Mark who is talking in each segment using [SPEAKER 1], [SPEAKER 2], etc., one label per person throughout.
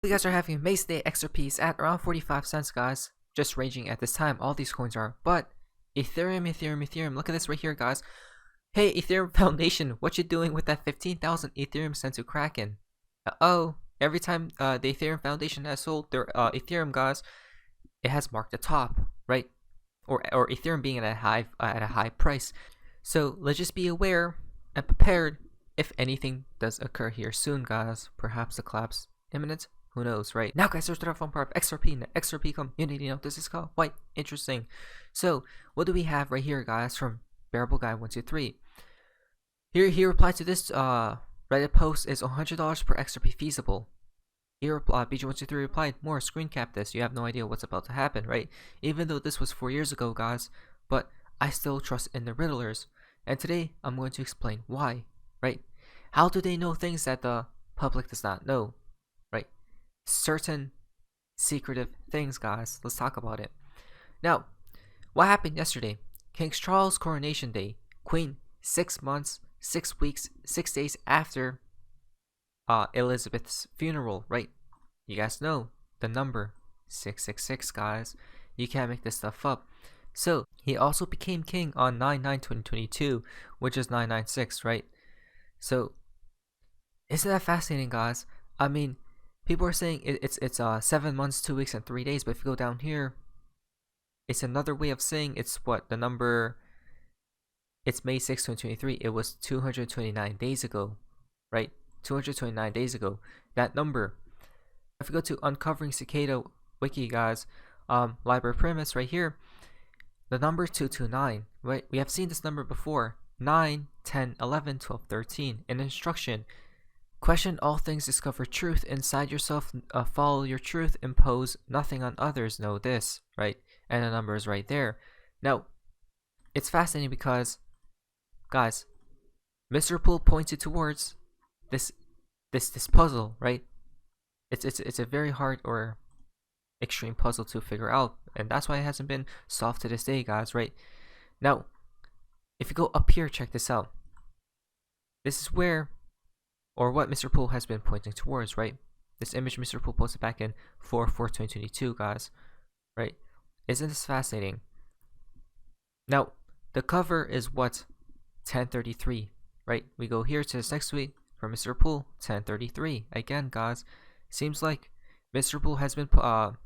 [SPEAKER 1] You guys are having amazing day. XRP is at around 45 cents, guys. Just ranging at this time. All these coins are. But Ethereum. Look at this right here, guys. Hey, Ethereum Foundation, what you doing with that 15,000 Ethereum sent to Kraken? Every time the Ethereum Foundation has sold their Ethereum, guys, it has marked the top, right? Or Ethereum being at a high price. So let's just be aware and prepared if anything does occur here soon, guys. Perhaps a collapse imminent. Who knows, right? Now, guys, let's start off on part of XRP and the XRP community. This is quite interesting. So, what do we have right here, guys, from Bearable Guy 123? Here, he replied to this Reddit post: is $100 per XRP feasible? Here, BG123 replied, more, screen cap this. You have no idea what's about to happen, right? Even though this was 4 years ago, guys, but I still trust in the Riddlers. And today, I'm going to explain why, right? How do they know things that the public does not know? Certain secretive things, guys. Let's talk about it. Now, what happened yesterday? King Charles' coronation day. Queen 6 months, 6 weeks, 6 days after Elizabeth's funeral, right? You guys know the number 666, guys. You can't make this stuff up. So he also became king on 9/9/2022, which is 996, right? So isn't that fascinating, guys? I mean, people are saying it's 7 months, 2 weeks, and 3 days. But if you go down here, it's another way of saying it's what the number. It's May 6, 2023. It was 229 days ago, right? 229 days ago. That number. If you go to Uncovering Cicada Wiki, guys, library premise right here, the number 229, right? We have seen this number before. 9, 10, 11, 12, 13. An instruction. Question all things, discover truth inside yourself, follow your truth, impose nothing on others, know this, right? And the number is right there. Now, it's fascinating because, guys, Mr. Poole pointed towards this puzzle, right? It's a very hard or extreme puzzle to figure out, and that's why it hasn't been solved to this day, guys, right? Now, if you go up here, check this out. This is where, or what Mr. Poole has been pointing towards, right? This image Mr. Poole posted back in 4/4/2022, guys, right? Isn't this fascinating? Now, the cover is what? 1033, right? We go here to this next tweet from Mr. Poole, 1033. Again, guys, seems like Mr. Poole has been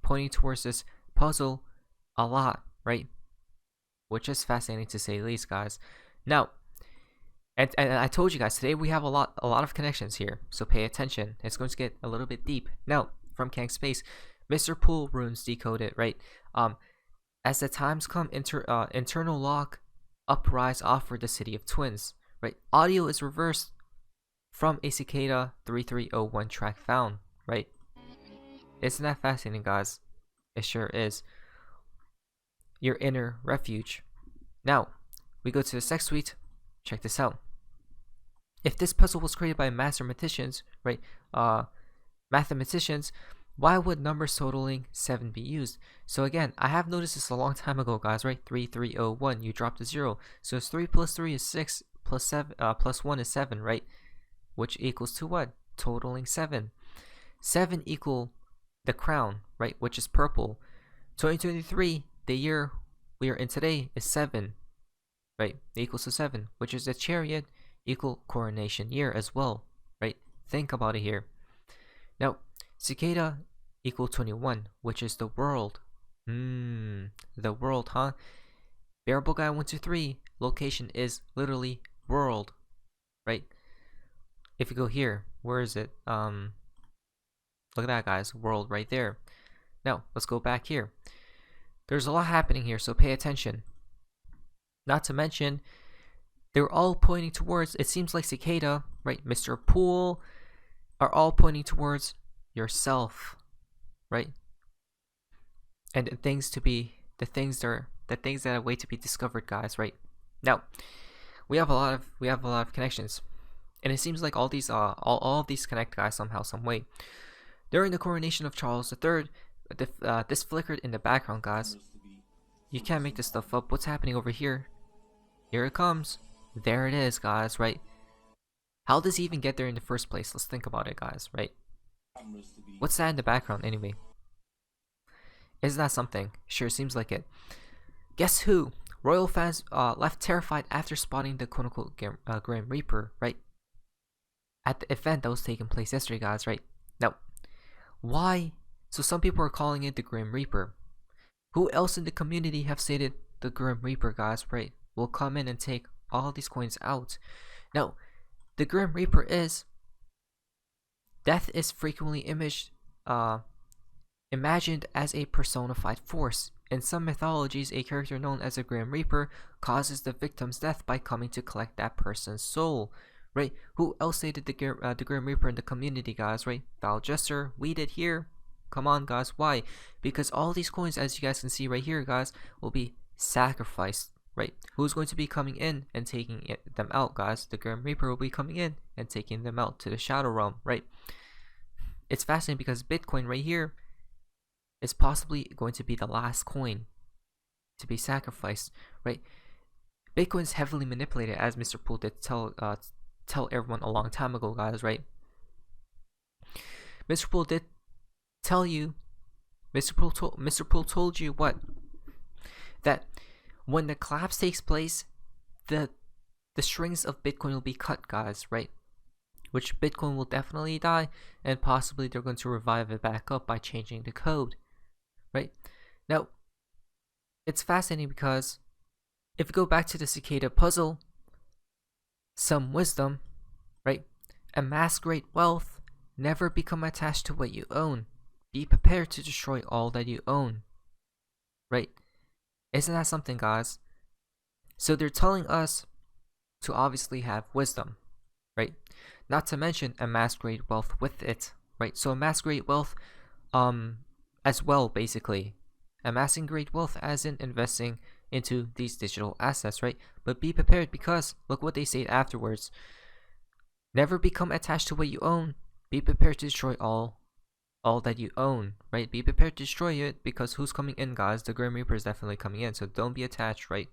[SPEAKER 1] pointing towards this puzzle a lot, right? Which is fascinating to say the least, guys. Now, and I told you guys, today we have a lot of connections here, so pay attention. It's going to get a little bit deep. Now, from Kang Space, Mr. Poole runes decoded, right? As the times come, internal lock, uprise, offer the city of twins, right? Audio is reversed from a CICADA3301 track found, right? Isn't that fascinating, guys? It sure is. Your inner refuge. Now, we go to the next tweet. Check this out. If this puzzle was created by mathematicians, right? Mathematicians, why would numbers totaling 7 be used? So again, I have noticed this a long time ago, guys, right? 3301, you dropped a 0. So it's 3 plus 3 is 6, plus 7 plus 1 is 7, right? Which equals to what? Totaling 7. 7 equal the crown, right? Which is purple. 2023, the year we are in today, is 7. Right, equals to 7, which is the chariot equal coronation year as well, right? Think about it here. Now, cicada equal 21, which is the world. The world, huh? Bearable Guy 123 location is literally world, right? If you go here, where is it? Look at that, guys, world right there. Now, let's go back here. There's a lot happening here, so pay attention. Not to mention, they're all pointing towards, it seems like Cicada, right, Mr. Poole, are all pointing towards yourself, right? And the things that wait to be discovered, guys, right? Now, we have a lot of connections, and it seems like all of these connect, guys, somehow, some way. During the coronation of Charles III, this flickered in the background, guys. You can't make this stuff up. What's happening over here? Here it comes. There it is, guys, right? How does he even get there in the first place? Let's think about it, guys, right? What's that in the background anyway? Isn't that something? Sure seems like it. Guess who? Royal fans left terrified after spotting the quote-unquote Grim Reaper, right? At the event that was taking place yesterday, guys, right? Now, why? So some people are calling it the Grim Reaper. Who else in the community have stated the Grim Reaper, guys, right? Will come in and take all these coins out. Now, the Grim Reaper is death is frequently imagined as a personified force. In some mythologies, a character known as a Grim Reaper causes the victim's death by coming to collect that person's soul, right? Who else stated the Grim Reaper in the community, guys, right? Val Jester, we did here. Come on, guys, why? Because all these coins, as you guys can see right here, guys, will be sacrificed, right? Who's going to be coming in and taking them out, guys? The Grim Reaper will be coming in and taking them out to the Shadow Realm, right? It's fascinating because Bitcoin right here is possibly going to be the last coin to be sacrificed, right? Bitcoin is heavily manipulated, as Mr. Poole did tell everyone a long time ago, guys, right? Mr. Poole did tell you, Mr. Poole told you what? That when the collapse takes place, the strings of Bitcoin will be cut, guys, right? Which Bitcoin will definitely die, and possibly they're going to revive it back up by changing the code, right? Now, it's fascinating because if we go back to the cicada puzzle, some wisdom, right? Amass great wealth, never become attached to what you own. Be prepared to destroy all that you own, right? Isn't that something, guys? So they're telling us to obviously have wisdom, right? Not to mention amass great wealth with it, right? So amass great wealth as well, basically. Amassing great wealth as in investing into these digital assets, right? But be prepared because look what they say afterwards. Never become attached to what you own. Be prepared to destroy all that you own, right? Be prepared to destroy it because who's coming in, guys? The Grim Reaper is definitely coming in, so don't be attached, right?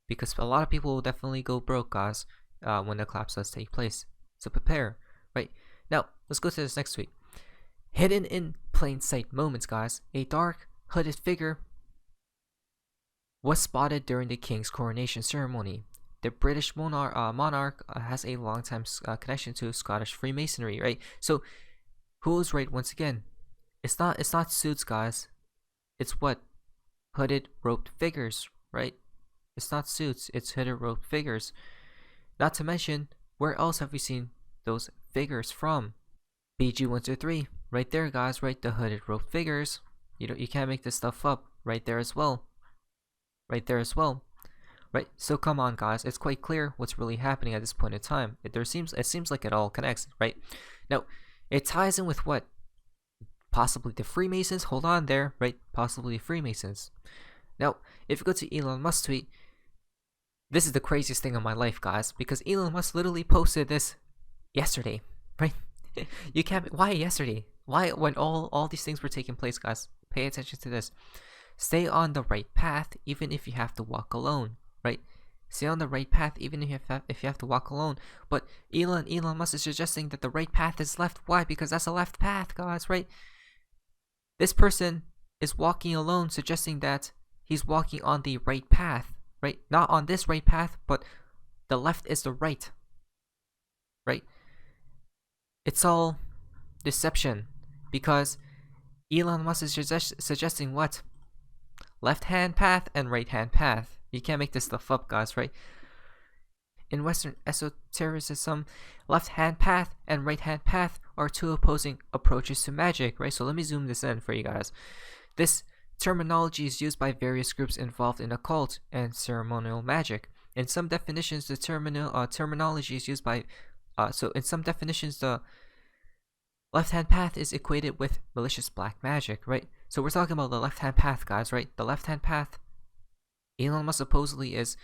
[SPEAKER 1] Because a lot of people will definitely go broke, guys, when the collapse does take place. So prepare, right? Now, let's go to this next tweet. Hidden in plain sight moments, guys. A dark, hooded figure was spotted during the king's coronation ceremony. The British monarch has a long-time connection to Scottish Freemasonry, right? So, who's right once again? It's not suits, guys. It's what? Hooded, robed figures, right? It's not suits, it's hooded, robed figures. Not to mention, where else have we seen those figures from? BG123, right there, guys, right? The hooded, robed figures. You can't make this stuff up. Right there as well. Right there as well. Right? So come on, guys. It's quite clear what's really happening at this point in time. It seems like it all connects, right? Now, it ties in with what? Possibly the Freemasons. Hold on there, right? Possibly the Freemasons. Now, if you go to Elon Musk's tweet, this is the craziest thing in my life, guys, because Elon Musk literally posted this yesterday, right? You can't. Why yesterday? Why when all these things were taking place, guys? Pay attention to this. Stay on the right path, even if you have to walk alone, right? Stay on the right path, even if you have to walk alone. But Elon Musk is suggesting that the right path is left. Why? Because that's a left path, guys, right? This person is walking alone, suggesting that he's walking on the right path, right? Not on this right path, but the left is the right, right? It's all deception because Elon Musk is suggesting what? Left-hand path and right-hand path. You can't make this stuff up, guys, right? In Western esotericism, left-hand path and right-hand path are two opposing approaches to magic, right? So let me zoom this in for you guys. This terminology is used by various groups involved in occult and ceremonial magic. In some definitions, the terminology is used by so in some definitions, the left-hand path is equated with malicious black magic, right? So we're talking about the left-hand path, guys, right? The left-hand path. Elon Musk supposedly is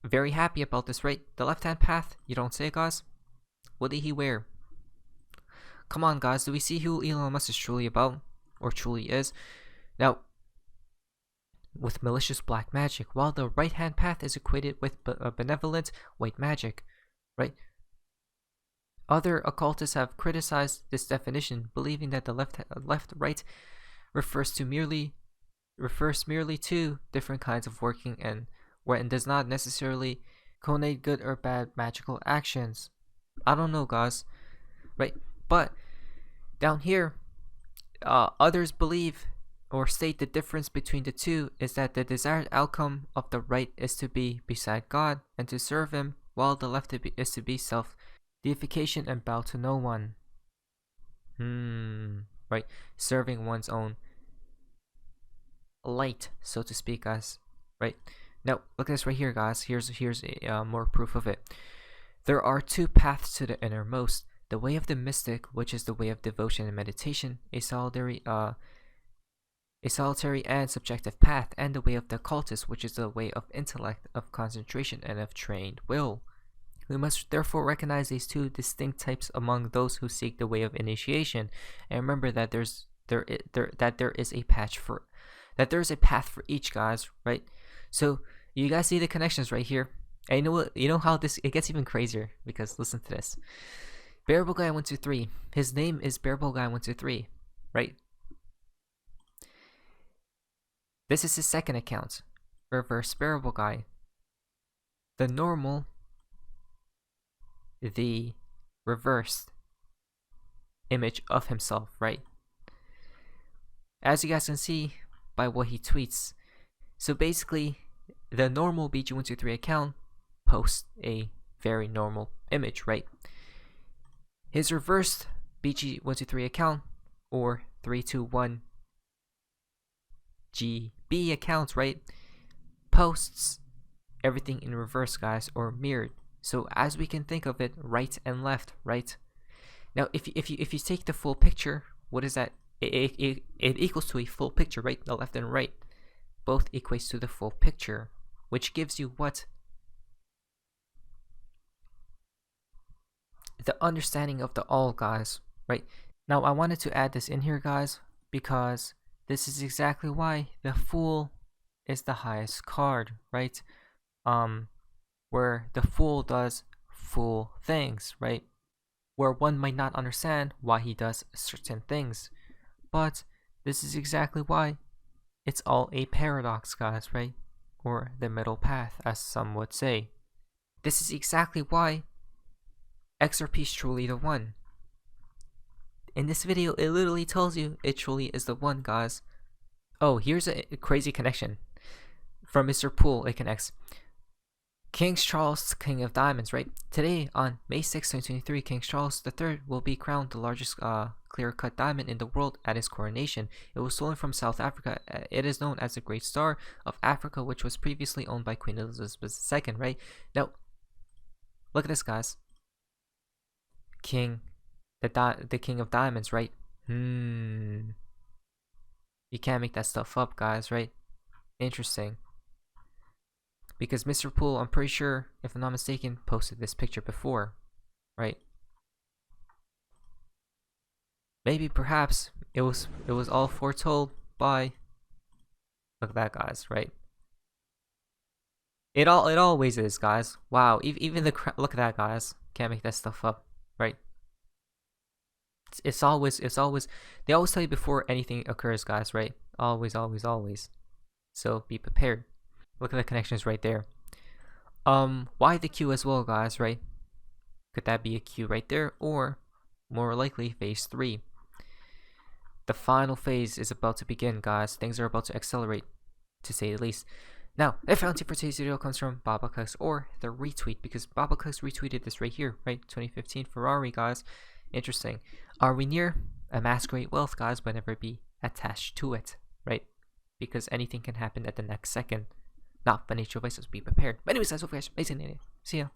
[SPEAKER 1] very happy about this, right? The left-hand path, you don't say, guys? What did he wear? Come on, guys, do we see who Elon Musk is truly about? Or truly is? Now, with malicious black magic, while the right-hand path is equated with benevolent white magic, right? Other occultists have criticized this definition, believing that the left-right refers merely to different kinds of working and does not necessarily connote good or bad magical actions. I don't know, guys, right? But down here, others believe or state the difference between the two is that the desired outcome of the right is to be beside God and to serve Him, while the left is to be self-deification and bow to no one. Right? Serving one's own light, so to speak, guys. Right? Now, look at this right here, guys. Here's more proof of it. There are two paths to the innermost: the way of the mystic, which is the way of devotion and meditation, a solitary and subjective path, and the way of the occultist, which is the way of intellect, of concentration, and of trained will. We must therefore recognize these two distinct types among those who seek the way of initiation, and remember that there is a path for each, guys. Right? So you guys see the connections right here. And you know how it gets even crazier, because listen to this. Bearable Guy 123. His name is Bearable Guy 123, right? This is his second account. Reverse Bearable Guy. The normal, the reversed image of himself, right? As you guys can see by what he tweets. So basically, the normal BG123 account posts a very normal image, right? His reversed BG123 account, or 321 GB accounts, right, posts everything in reverse, guys, or mirrored. So as we can think of it, right and left, right? Now, if you take the full picture, what is that? It equals to a full picture, right? The left and right both equates to the full picture, which gives you what? The understanding of the all, guys, right? Now, I wanted to add this in here, guys, because this is exactly why the Fool is the highest card, right? Where the Fool does fool things, right? Where one might not understand why he does certain things, but this is exactly why it's all a paradox, guys, right? Or the middle path, as some would say. This is exactly why XRP is truly the one. In this video, it literally tells you it truly is the one, guys. Oh, here's a crazy connection. From Mr. Poole, it connects. King Charles, King of Diamonds, right? Today, on May 6, 2023, King Charles III will be crowned the largest clear-cut diamond in the world at his coronation. It was stolen from South Africa. It is known as the Great Star of Africa, which was previously owned by Queen Elizabeth II, right? Now, look at this, guys. King, the King of Diamonds, right? You can't make that stuff up, guys, right? Interesting. Because Mr. Poole, I'm pretty sure, if I'm not mistaken, posted this picture before, right? Maybe, perhaps, it was all foretold by. Look at that, guys, right? It always is, guys. Wow, even look at that, guys. Can't make that stuff up, right? It's always. They always tell you before anything occurs, guys, right? Always. So be prepared. Look at the connections right there. Why the Q as well, guys, right? Could that be a Q right there? Or, more likely, phase 3. The final phase is about to begin, guys. Things are about to accelerate, to say the least. Now, the fountain for today's video comes from Baba Cooks, or the retweet, because Baba Cooks retweeted this right here, right? 2015 Ferrari, guys. Interesting. Are we near amass great wealth, guys? Whenever it be attached to it, right? Because anything can happen at the next second. Not financial advice, be prepared. But anyways, that's all for guys. Amazing. See ya.